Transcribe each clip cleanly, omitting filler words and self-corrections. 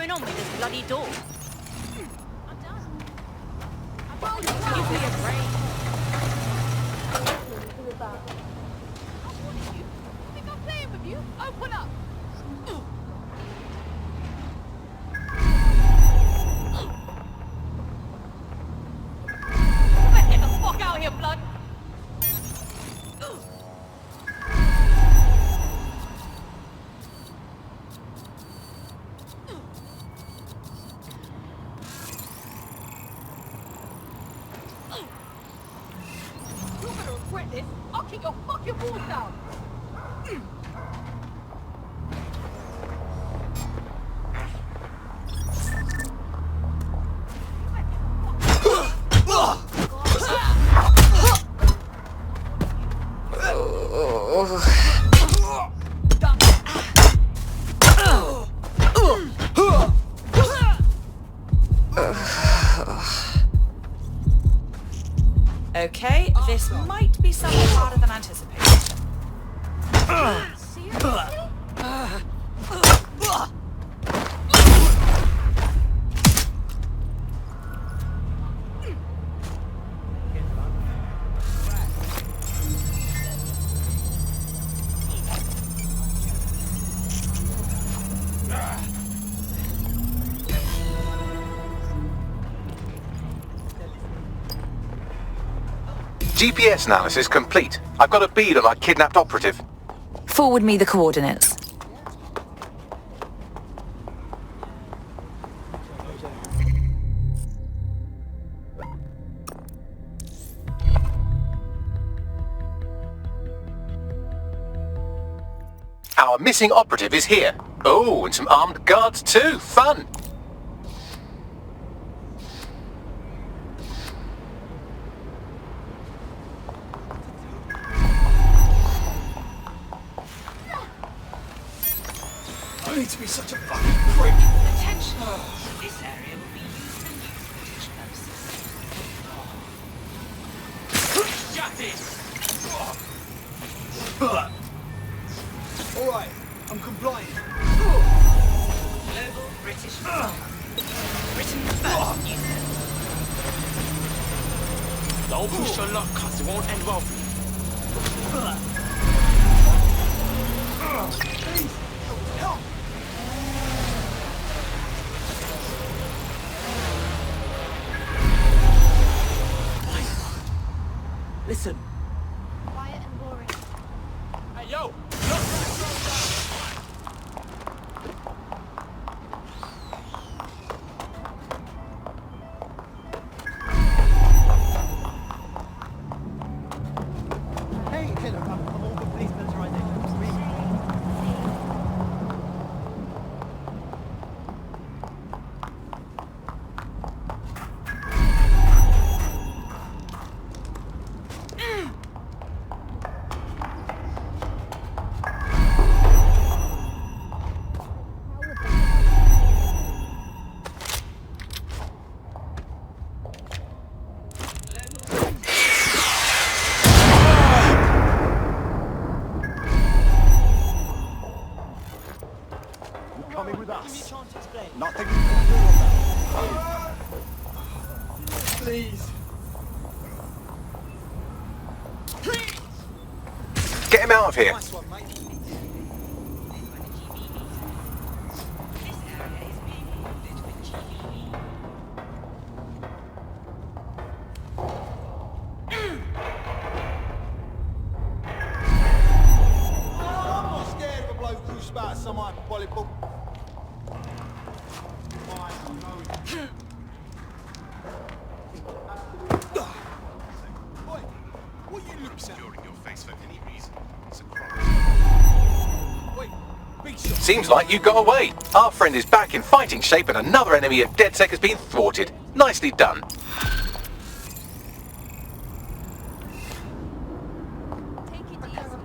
going on with this bloody door? I'm done. Give me a break. I'm warning you. I think I'm playing with you. Open up. Get the fuck out of here, blood. I'll kick your fucking balls down! Okay, this might be something harder than anticipated. GPS analysis complete. I've got a bead on our kidnapped operative. Forward me the coordinates. Our missing operative is here. Oh, and some armed guards too. Fun! I need to be such a fucking prick. Attention! This area will be used for news footage purposes. Shut it! Alright, I'm compliant. Global British Britain first, you said. Don't push your luck, cuz it won't end well for you. Please, help! Listen. Quiet and boring. Hey, yo! Hey, look, I'm all for police militarization. Coming with us. Give me a chance to explain. Nothing you can do about it. Please. Get him out of here. Nice one, mate. This area is being ordered for GBE. I'm not scared of a bloke who spouts some hyperbolical. Oi, what you look at? Securing your face for any reason. It's a crime. Wait, big shot. Seems like you got away. Our friend is back in fighting shape and another enemy of DedSec has been thwarted. Nicely done. Take it easy.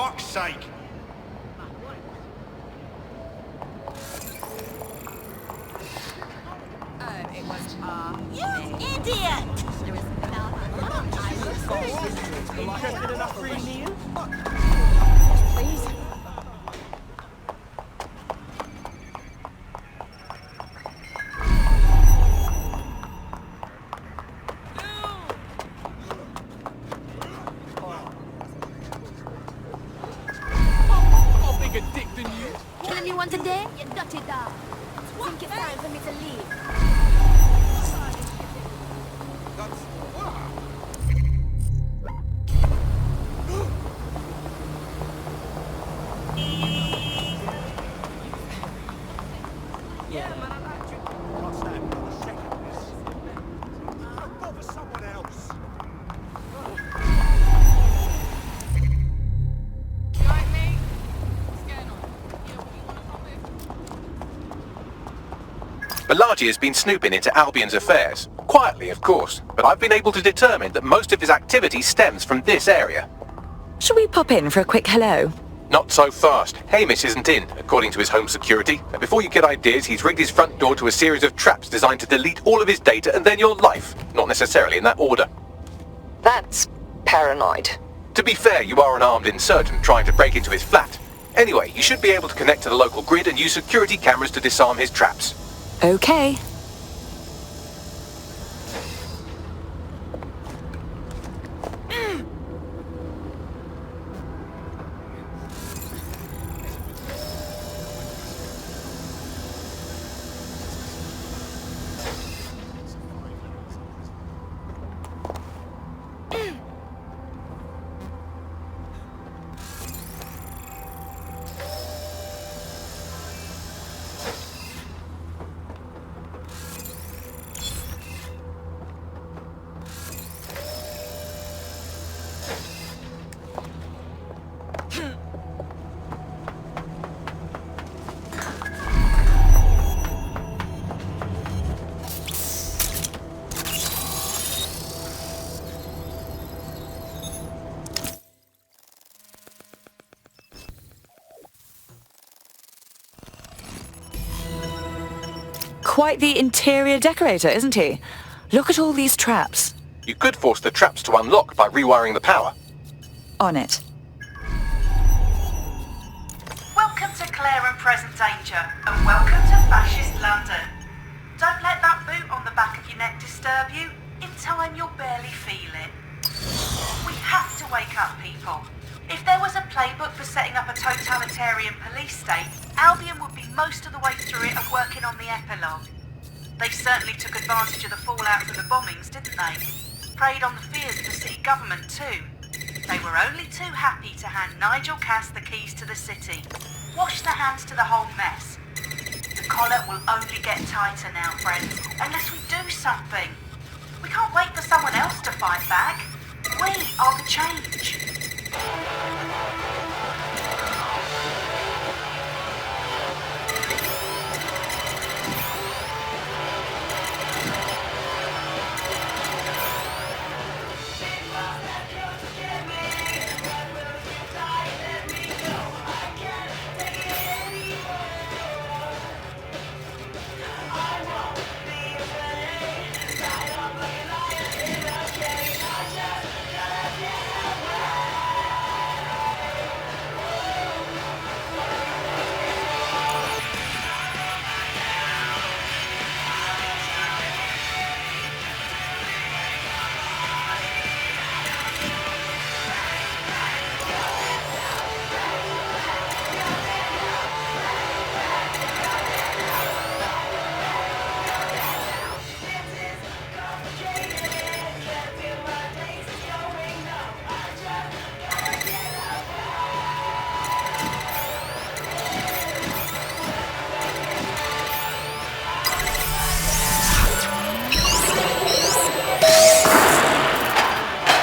fuck's sake! It was you idiot! There is I look forward. Interested in a free meal? Please. Got a bigger dick than you. Kill anyone today? You dirty dog. Think it's time for me to leave. Can't stand another second of this. Don't bother someone else. You like me? What's going on? Yeah, what do you want to come with? Balaji has been snooping into Albion's affairs. Quietly, of course, but I've been able to determine that most of his activity stems from this area. Shall we pop in for a quick hello? Not so fast. Hamish isn't in, according to his home security. And before you get ideas, he's rigged his front door to a series of traps designed to delete all of his data and then your life. Not necessarily in that order. That's paranoid. To be fair, you are an armed insurgent trying to break into his flat. Anyway, you should be able to connect to the local grid and use security cameras to disarm his traps. Okay. Quite the interior decorator, isn't he? Look at all these traps. You could force the traps to unlock by rewiring the power. On it. Welcome to Claire and Present Danger, and welcome to Fascist London. Don't let that boot on the back of your neck disturb you. In time, you'll barely feel it. We have to wake up, people. If there was a playbook for setting up a totalitarian police state, Albion would be most of the way through it and working on the epilogue. They certainly took advantage of the fallout from the bombings, didn't they? Preyed on the fears of the city government too. They were only too happy to hand Nigel Cass the keys to the city. Wash their hands to the whole mess. The collar will only get tighter now, friends, unless we do something. We can't wait for someone else to fight back. We are the change.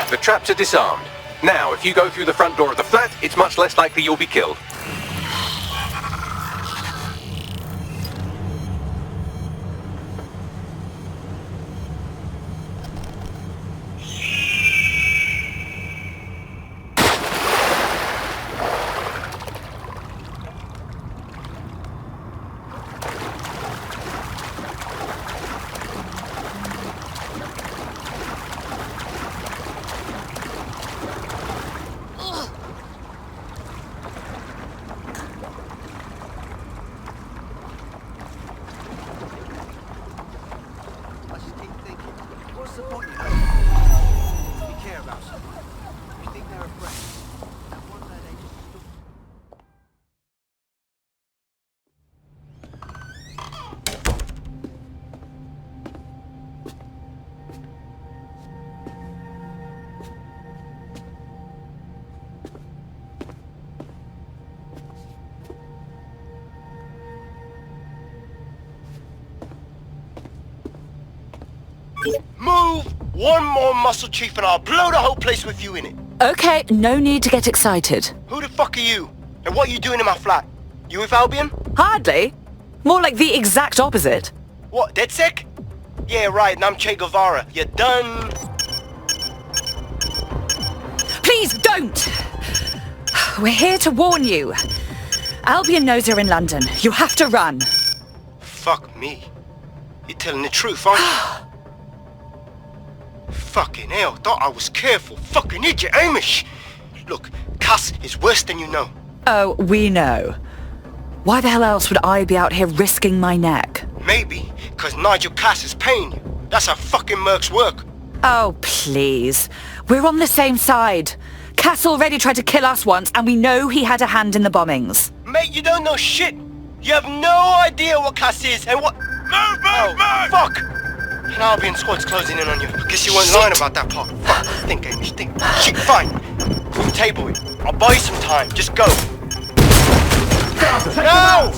The traps are disarmed. Now, if you go through the front door of the flat, it's much less likely you'll be killed. Move one more muscle, Chief, and I'll blow the whole place with you in it. Okay, no need to get excited. Who the fuck are you? And what are you doing in my flat? You with Albion? Hardly. More like the exact opposite. What, DedSec? Yeah, right, and I'm Che Guevara. You done? Please don't! We're here to warn you. Albion knows you're in London. You have to run. Fuck me. You're telling the truth, aren't you? Fucking hell, thought I was careful. Fucking idiot, Amish. Look, Cass is worse than you know. Oh, we know. Why the hell else would I be out here risking my neck? Maybe, because Nigel Cass is paying you. That's how fucking mercs work. Oh, please. We're on the same side. Cass already tried to kill us once, and we know he had a hand in the bombings. Mate, you don't know shit. You have no idea what Cass is and what... Move! Fuck! An Albion squad's closing in on you. Guess you weren't lying about that part. Fuck. Think, Amish, think. Shit, fine. We'll table it. I'll buy you some time. Just go. No!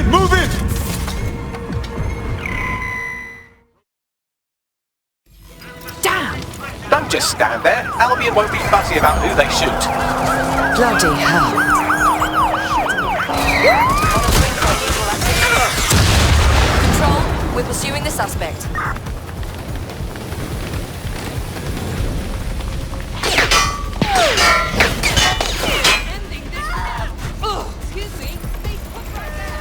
Move it! Damn! Don't just stand there. Albion won't be fussy about who they shoot. Bloody hell. Control, we're pursuing the suspect. Excuse me. They put right there.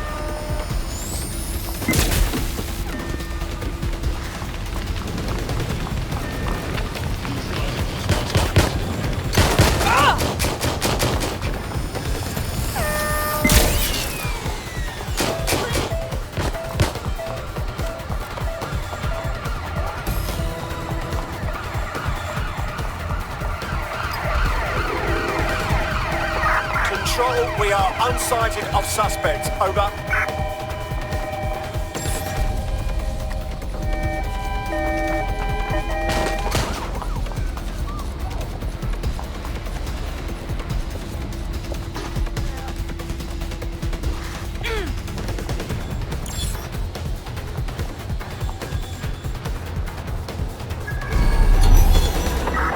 Control, we are unsighted of suspects. Over.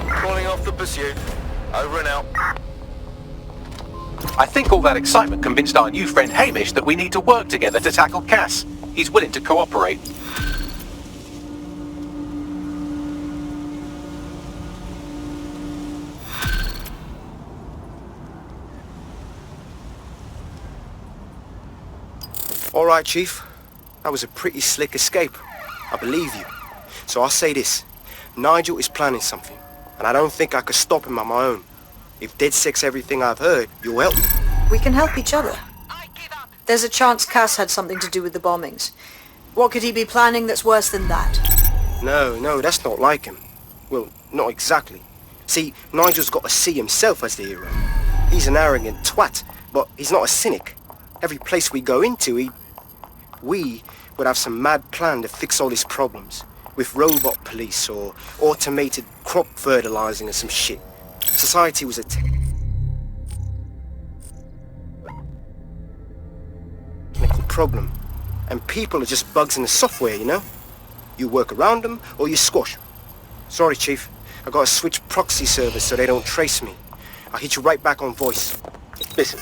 Calling off the pursuit. Over and out. I think all that excitement convinced our new friend Hamish that we need to work together to tackle Cass. He's willing to cooperate. All right, Chief. That was a pretty slick escape. I believe you. So I'll say this. Nigel is planning something, and I don't think I could stop him on my own. If DedSec's everything I've heard, you'll help me. We can help each other. There's a chance Cass had something to do with the bombings. What could he be planning that's worse than that? No, that's not like him. Well, not exactly. See, Nigel's got to see himself as the hero. He's an arrogant twat, but he's not a cynic. Every place we go into, we would have some mad plan to fix all his problems. With robot police or automated crop fertilizing or some shit. Society was a technical problem. And people are just bugs in the software, you know? You work around them or you squash them. Sorry, Chief. I gotta switch proxy servers so they don't trace me. I'll hit you right back on voice. Listen,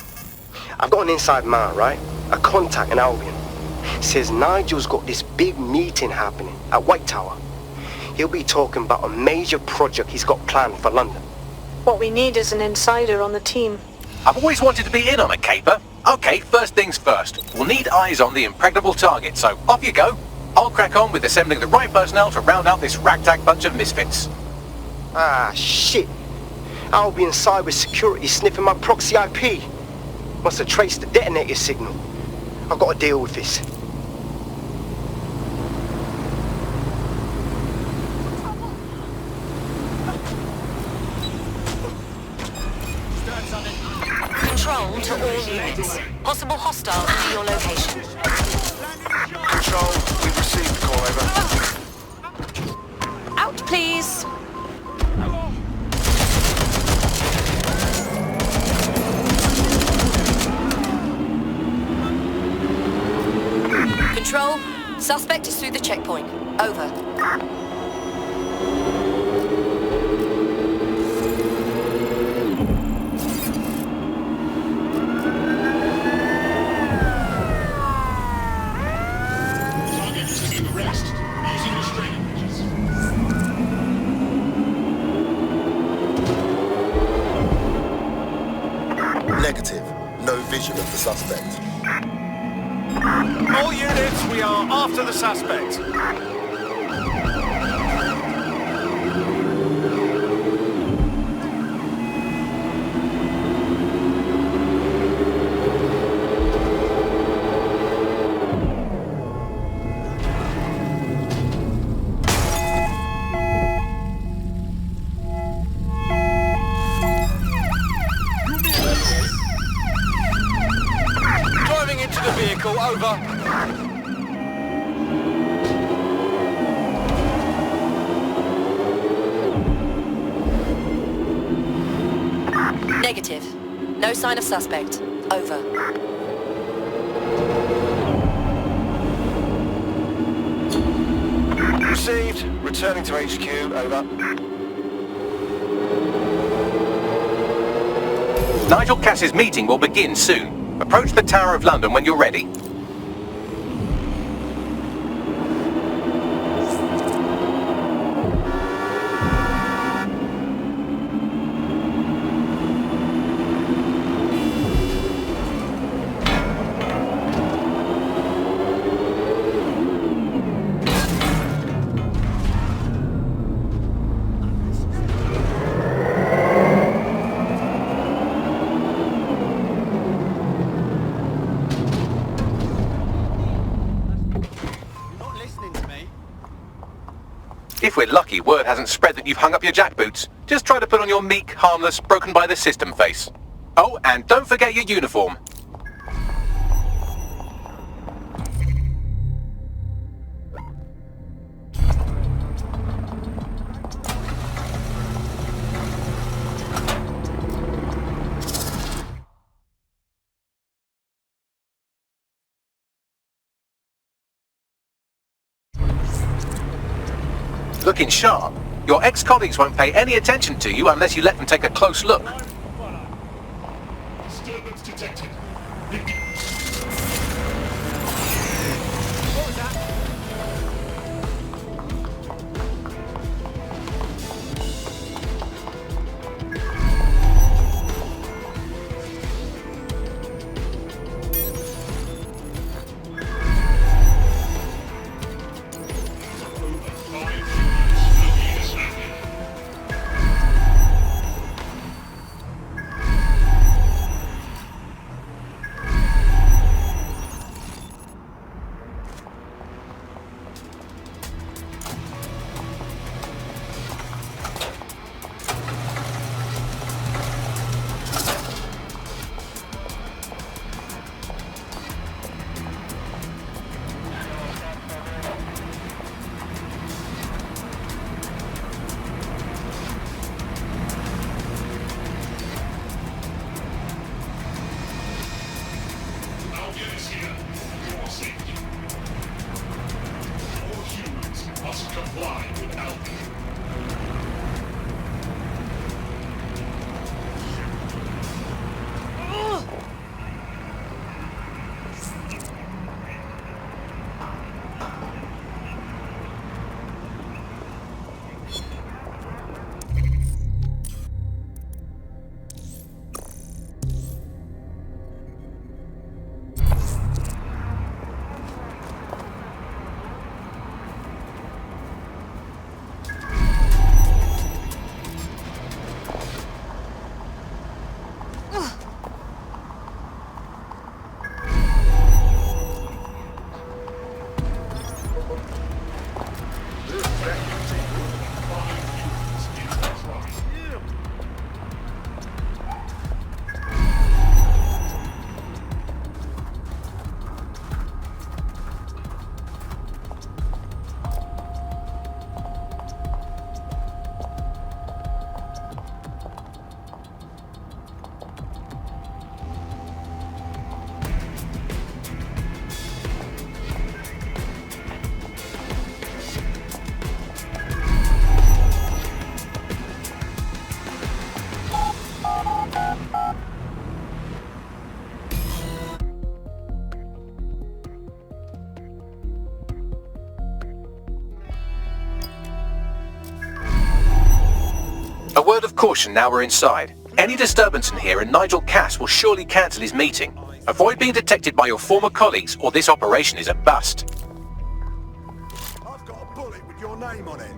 I've got an inside man, right? A contact in Albion. Says Nigel's got this big meeting happening at White Tower. He'll be talking about a major project he's got planned for London. What we need is an insider on the team. I've always wanted to be in on a caper. Okay, first things first. We'll need eyes on the impregnable target, so off you go. I'll crack on with assembling the right personnel to round out this ragtag bunch of misfits. Ah, shit. Albion cyber security sniffing my proxy IP. Must have traced the detonator signal. I've got to deal with this. Control to all units. Possible hostile to your location. Control, we've received the call, over. please. Control, suspect is through the checkpoint. Over. Negative. No vision of the suspect. All units, we are after the suspect. Driving into the vehicle, over. Negative. No sign of suspect. Over. Received. Returning to HQ, over. Nigel Cass's meeting will begin soon. Approach the Tower of London when you're ready. If we're lucky, word hasn't spread that you've hung up your jackboots. Just try to put on your meek, harmless, broken by the system face. Oh, and don't forget your uniform. Looking sharp. Your ex-colleagues won't pay any attention to you unless you let them take a close look. Disturbance detected. word of caution now we're inside. Any disturbance in here and Nigel Cass will surely cancel his meeting. Avoid being detected by your former colleagues or this operation is a bust. I've got a bullet with your name on it.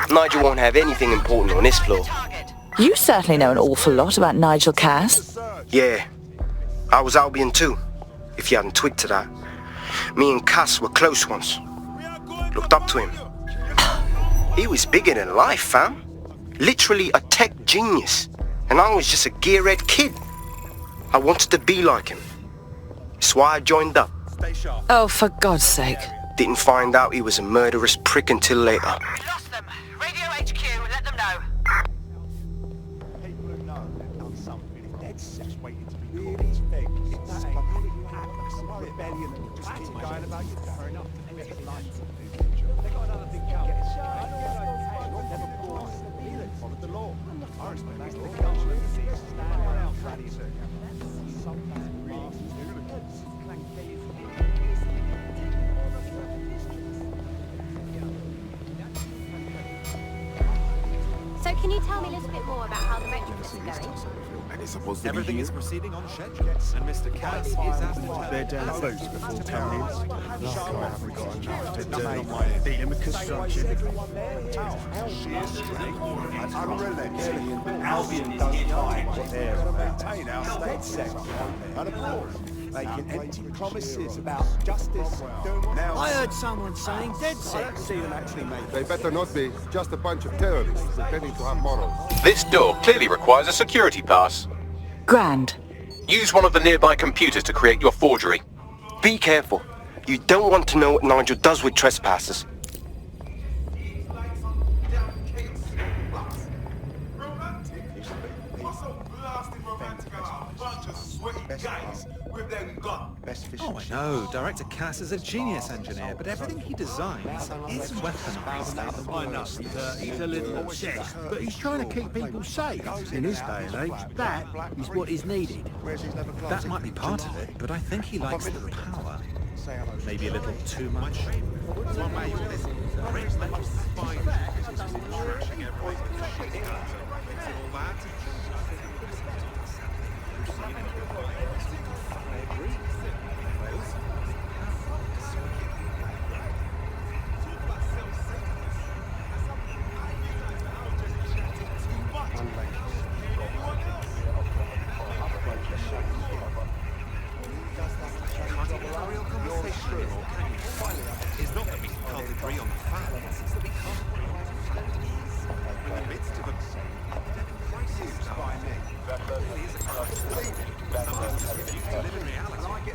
Nigel won't have anything important on this floor. You certainly know an awful lot about Nigel Cass. Yeah, I was Albion too, if you hadn't twigged to that. Me and Cass were close once. Looked up to him. He was bigger than life, fam. Literally a tech genius. And I was just a gearhead kid. I wanted to be like him. That's why I joined up. Oh, for God's sake. Didn't find out he was a murderous prick until later. Lost them. Radio HQ, let them know. People who know they've done something dead set waiting to be caught. It's big. It's that ain't rebellion and just keep going about your fair enough. They got another big job. Never brought followed the law. I respect that's the culture. Stand out, bloody sir. So can you tell me a little bit more about how the retrofit is going? And it's supposed to Everything is proceeding on schedule, and Mr. Cass is as They're down the boots before coming in. I haven't got enough to do. Dealing with construction. Albion don't mind what they're about. Maintain our state sector. And of course, making empty promises about justice. Now, I heard someone saying dead set. see them actually make. They better not be. Just a bunch of terrorists pretending to have morals. This door clearly requires a security pass. Grand. Use one of the nearby computers to create your forgery. Be careful. You don't want to know what Nigel does with trespassers. Oh, I know. Director Cass is a genius engineer, but everything he designs is weaponized out the I know, he's a little obsessed, but he's trying to keep people safe. In this day and age, that is what is needed. That might be part of it, but I think he likes the power. Maybe a little too much. It's not that we can't agree on the facts, it's that we can't agree on the strategies. We're in the midst of a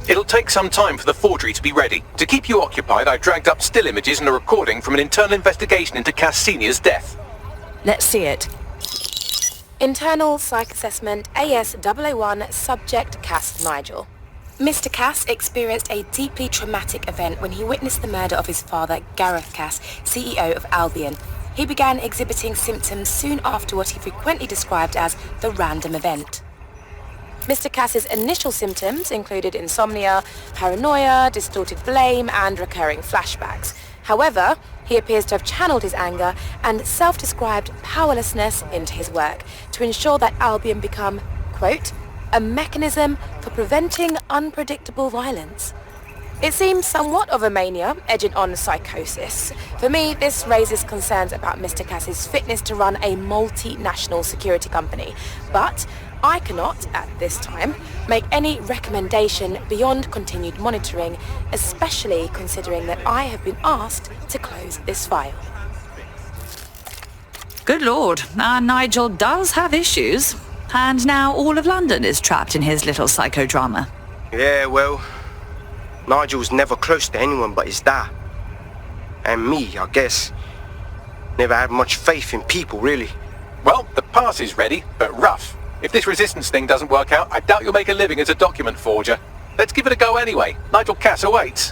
It'll take some time for the forgery to be ready. To keep you occupied, I dragged up still images and a recording from an internal investigation into Cass Senior's death. Let's see it. Internal Psych Assessment AS001 Subject Cass Nigel. Mr. Cass experienced a deeply traumatic event when he witnessed the murder of his father, Gareth Cass, CEO of Albion. He began exhibiting symptoms soon after what he frequently described as the random event. Mr. Cass's initial symptoms included insomnia, paranoia, distorted blame, and recurring flashbacks. However, he appears to have channeled his anger and self-described powerlessness into his work to ensure that Albion become, quote, a mechanism for preventing unpredictable violence. It seems somewhat of a mania, edging on psychosis. For me, this raises concerns about Mr. Cass's fitness to run a multinational security company, but I cannot, at this time, make any recommendation beyond continued monitoring, especially considering that I have been asked to close this file. Good Lord, our Nigel does have issues. And now all of London is trapped in his little psychodrama. Yeah, well, Nigel's never close to anyone but his dad. And me, I guess. Never had much faith in people, really. Well, the pass is ready, but rough. If this resistance thing doesn't work out, I doubt you'll make a living as a document forger. Let's give it a go anyway. Nigel Cass awaits.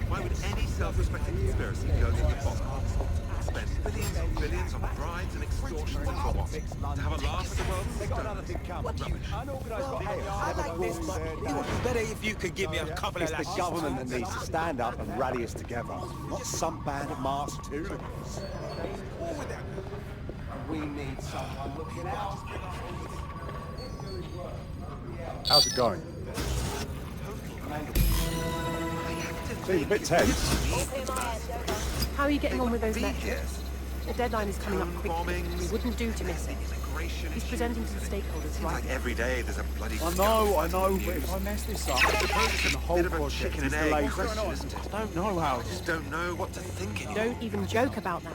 Why would any self-respecting conspiracy go to your boss? Spend billions and billions on bribes and extortion for what? To have a laugh at the world? They got another thing coming. Unorganised chaos. Better if you could give me a couple of It's the government that needs to stand up and rally us together, not some band of masked hooligans. We need someone looking out. How's it going? Seems a bit tense. How are you getting on with those metrics? The deadline is coming up quickly. We wouldn't do to miss it. He's presenting to the stakeholders, right? Like every day there's a bloody... I know, but if I mess this up, the whole project is delayed. I don't know how. I just don't know what to think anymore. Don't even joke about that.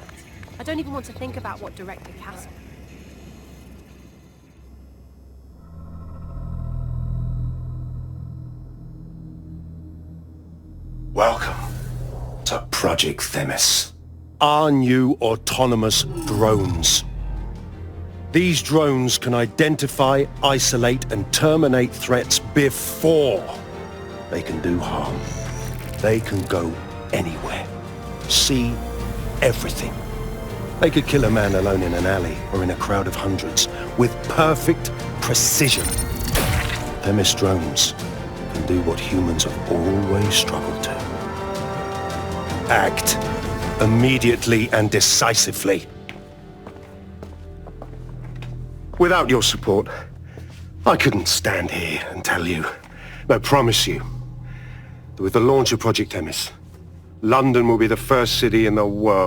I don't even want to think about what Director Cass... Welcome to Project Themis. Our new autonomous drones. These drones can identify, isolate, and terminate threats before they can do harm. They can go anywhere, see everything. They could kill a man alone in an alley or in a crowd of hundreds with perfect precision. Themis drones can do what humans have always struggled to. Act immediately and decisively. Without your support, I couldn't stand here and tell you, I promise you, that with the launch of Project Themis, London will be the first city in the world